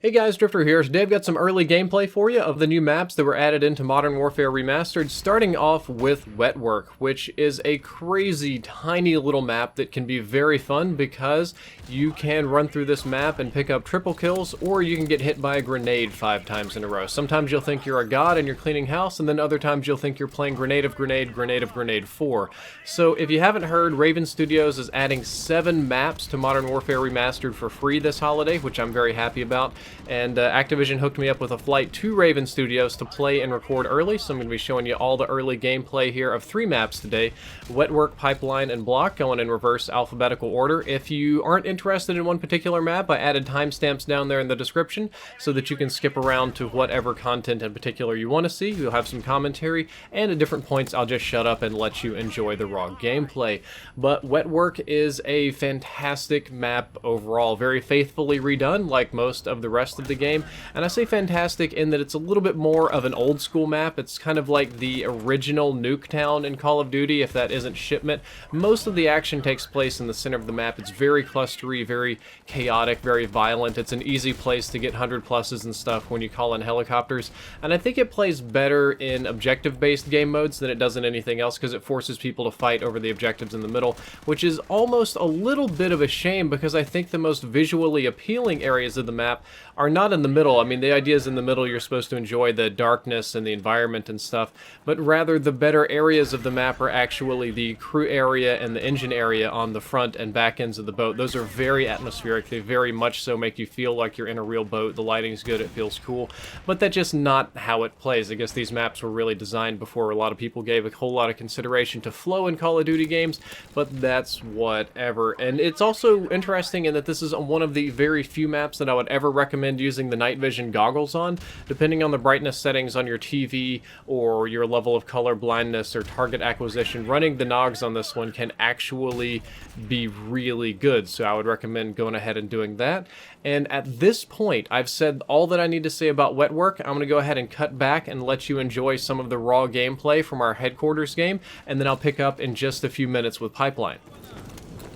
Hey guys, Drifter here. Today I've got some early gameplay for you of the new maps that were added into Modern Warfare Remastered, starting off with Wetwork, which is a crazy tiny little map that can be very fun because you can run through this map and pick up triple kills, or you can get hit by a grenade 5 times in a row. Sometimes you'll think you're a god and you're cleaning house, and then other times you'll think you're playing Grenade of Grenade, Grenade of Grenade 4. So if you haven't heard, Raven Studios is adding 7 maps to Modern Warfare Remastered for free this holiday, which I'm very happy about. And Activision hooked me up with a flight to Raven Studios to play and record early, so I'm going to be showing you all the early gameplay here of 3 maps today: Wetwork, Pipeline, and Bloc, going in reverse alphabetical order. If you aren't interested in one particular map, I added timestamps down there in the description so that you can skip around to whatever content in particular you want to see. You'll have some commentary, and at different points I'll just shut up and let you enjoy the raw gameplay. But Wetwork is a fantastic map overall, very faithfully redone like most of the rest of the game, and I say fantastic in that it's a little bit more of an old school map. It's kind of like the original Nuketown in Call of Duty, if that isn't Shipment. Most of the action takes place in the center of the map. It's very clustery, very chaotic, very violent. It's an easy place to get 100 pluses and stuff when you call in helicopters, and I think it plays better in objective-based game modes than it does in anything else, because it forces people to fight over the objectives in the middle, which is almost a little bit of a shame, because I think the most visually appealing areas of the map are not in the middle. I mean, the idea is in the middle you're supposed to enjoy the darkness and the environment and stuff, but rather the better areas of the map are actually the crew area and the engine area on the front and back ends of the boat. Those are very atmospheric. They very much so make you feel like you're in a real boat. The lighting's good, it feels cool, but that's just not how it plays. I guess these maps were really designed before a lot of people gave a whole lot of consideration to flow in Call of Duty games, but that's whatever. And it's also interesting in that this is one of the very few maps that I would ever recommend using the night vision goggles on. Depending on the brightness settings on your TV or your level of color blindness or target acquisition, running the nogs on this one can actually be really good, so I would recommend going ahead and doing that. And at this point, I've said all that I need to say about Wetwork. I'm going to go ahead and cut back and let you enjoy some of the raw gameplay from our headquarters game, and then I'll pick up in just a few minutes with Pipeline.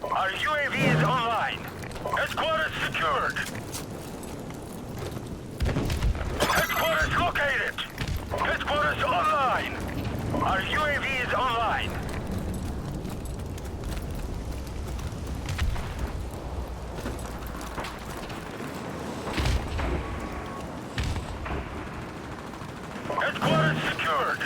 Our UAV is online. Headquarters secured. Headquarters located. Headquarters online. Our UAV is online. Headquarters secured.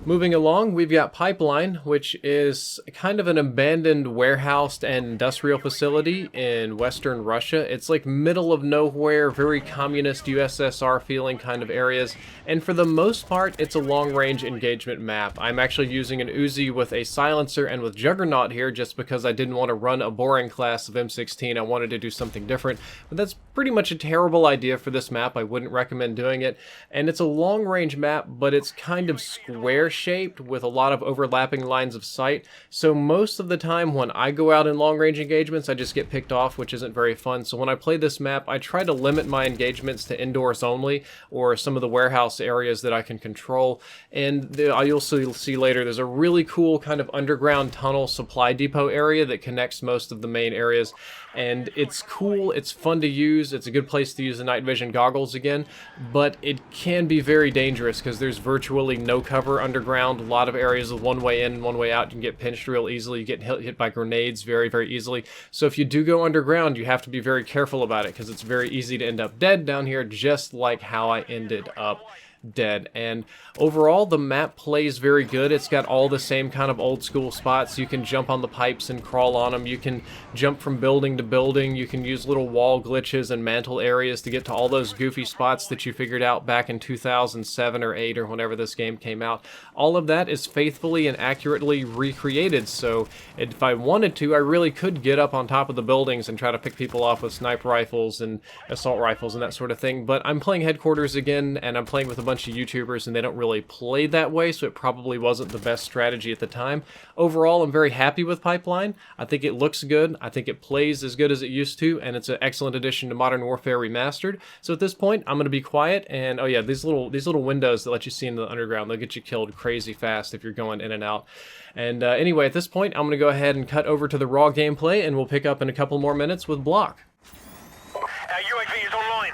Moving along, we've got Pipeline, which is kind of an abandoned warehouse and industrial facility in western Russia. It's like middle of nowhere, very communist USSR feeling kind of areas, and for the most part, it's a long-range engagement map. I'm actually using an Uzi with a silencer and with Juggernaut here just because I didn't want to run a boring class of M16. I wanted to do something different, but that's pretty much a terrible idea for this map. I wouldn't recommend doing it, and it's a long-range map, but it's kind of square shaped with a lot of overlapping lines of sight. So most of the time when I go out in long range engagements, I just get picked off, which isn't very fun. So when I play this map, I try to limit my engagements to indoors only, or some of the warehouse areas that I can control. And you'll see later, there's a really cool kind of underground tunnel supply depot area that connects most of the main areas. And it's cool, it's fun to use, it's a good place to use the night vision goggles again, but it can be very dangerous because there's virtually no cover underground. A lot of areas with one way in and one way out, you can get pinched real easily, you get hit by grenades very, very easily. So if you do go underground, you have to be very careful about it because it's very easy to end up dead down here, just like how I ended up dead. And overall, the map plays very good. It's got all the same kind of old school spots. You can jump on the pipes and crawl on them. You can jump from building to building. You can use little wall glitches and mantle areas to get to all those goofy spots that you figured out back in 2007 or 8 or whenever this game came out. All of that is faithfully and accurately recreated, so if I wanted to, I really could get up on top of the buildings and try to pick people off with sniper rifles and assault rifles and that sort of thing, but I'm playing Headquarters again, and I'm playing with a bunch of YouTubers, and they don't really play that way, so it probably wasn't the best strategy at the time. Overall, I'm very happy with Pipeline. I think it looks good. I think it plays as good as it used to, and it's an excellent addition to Modern Warfare Remastered. So at this point, I'm going to be quiet, and oh yeah, these little windows that let you see into the underground, they'll get you killed crazy fast if you're going in and out. And anyway, at this point, I'm going to go ahead and cut over to the raw gameplay, and we'll pick up in a couple more minutes with Bloc. Our UAV is online.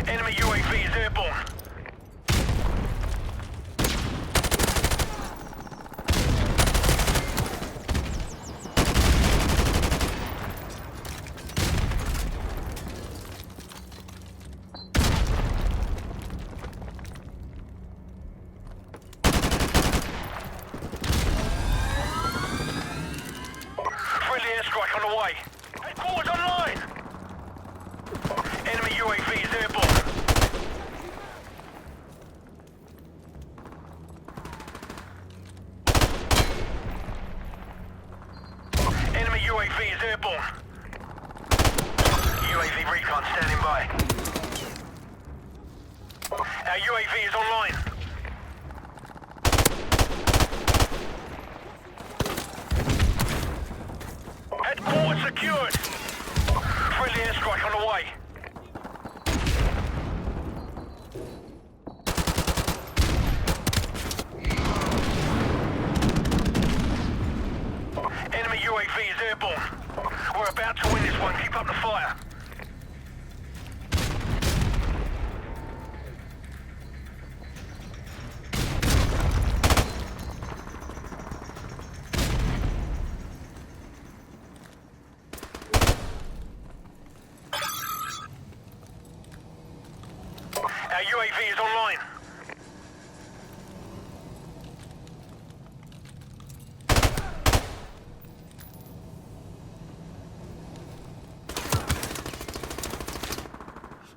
Enemy UAV is airborne. Friendly airstrike on the way. Headquarters online. Enemy UAV is airborne. Enemy UAV is airborne. UAV recon standing by. Our UAV is online. Headquarters secured. Friendly airstrike on the way. Enemy UAV is airborne. We're about to win this one. Keep up the fire. Our UAV is online.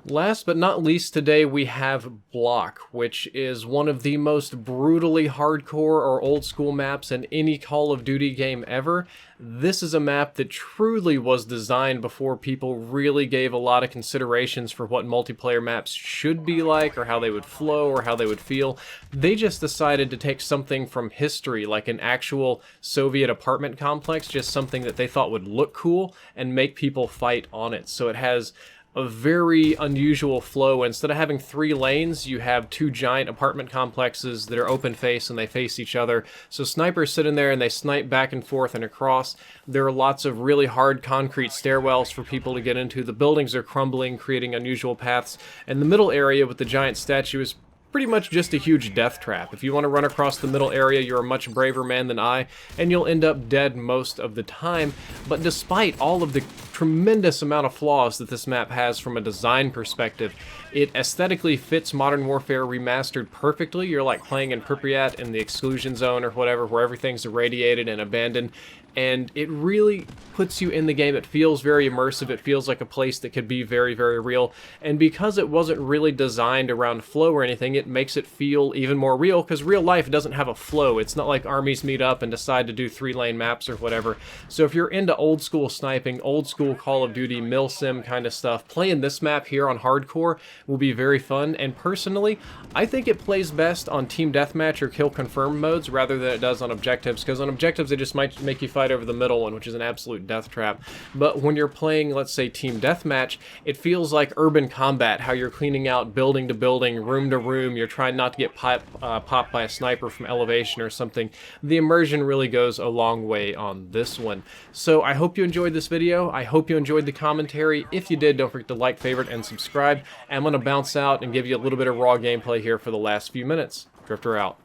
Last but not least today, we have Bloc, which is one of the most brutally hardcore or old school maps in any Call of Duty game ever. This is a map that truly was designed before people really gave a lot of considerations for what multiplayer maps should be like, or how they would flow, or how they would feel. They just decided to take something from history, like an actual Soviet apartment complex, just something that they thought would look cool, and make people fight on it. So it has a very unusual flow. Instead of having 3 lanes, you have 2 giant apartment complexes that are open face and they face each other. So snipers sit in there and they snipe back and forth and across. There are lots of really hard concrete stairwells for people to get into. The buildings are crumbling, creating unusual paths. And the middle area with the giant statue is pretty much just a huge death trap. If you want to run across the middle area, you're a much braver man than I, and you'll end up dead most of the time. But despite all of the tremendous amount of flaws that this map has from a design perspective, it aesthetically fits Modern Warfare Remastered perfectly. You're like playing in Pripyat in the exclusion zone or whatever, where everything's irradiated and abandoned, and it really puts you in the game. It feels very immersive. It feels like a place that could be very, very real. And because it wasn't really designed around flow or anything, it makes it feel even more real, because real life doesn't have a flow. It's not like armies meet up and decide to do 3-lane maps or whatever. So if you're into old school sniping, old school Call of Duty, milsim kind of stuff, playing this map here on hardcore will be very fun. And personally, I think it plays best on team deathmatch or kill confirm modes rather than it does on objectives, because on objectives it just might make you fight over the middle one, which is an absolute death trap. But when you're playing, let's say, team deathmatch, it feels like urban combat, how you're cleaning out building to building, room to room, you're trying not to get popped by a sniper from elevation or something. The immersion really goes a long way on this one. So I hope you enjoyed this video. I hope you enjoyed the commentary. If you did, don't forget to like, favorite, and subscribe. I'm going to bounce out and give you a little bit of raw gameplay here for the last few minutes. Drifter out.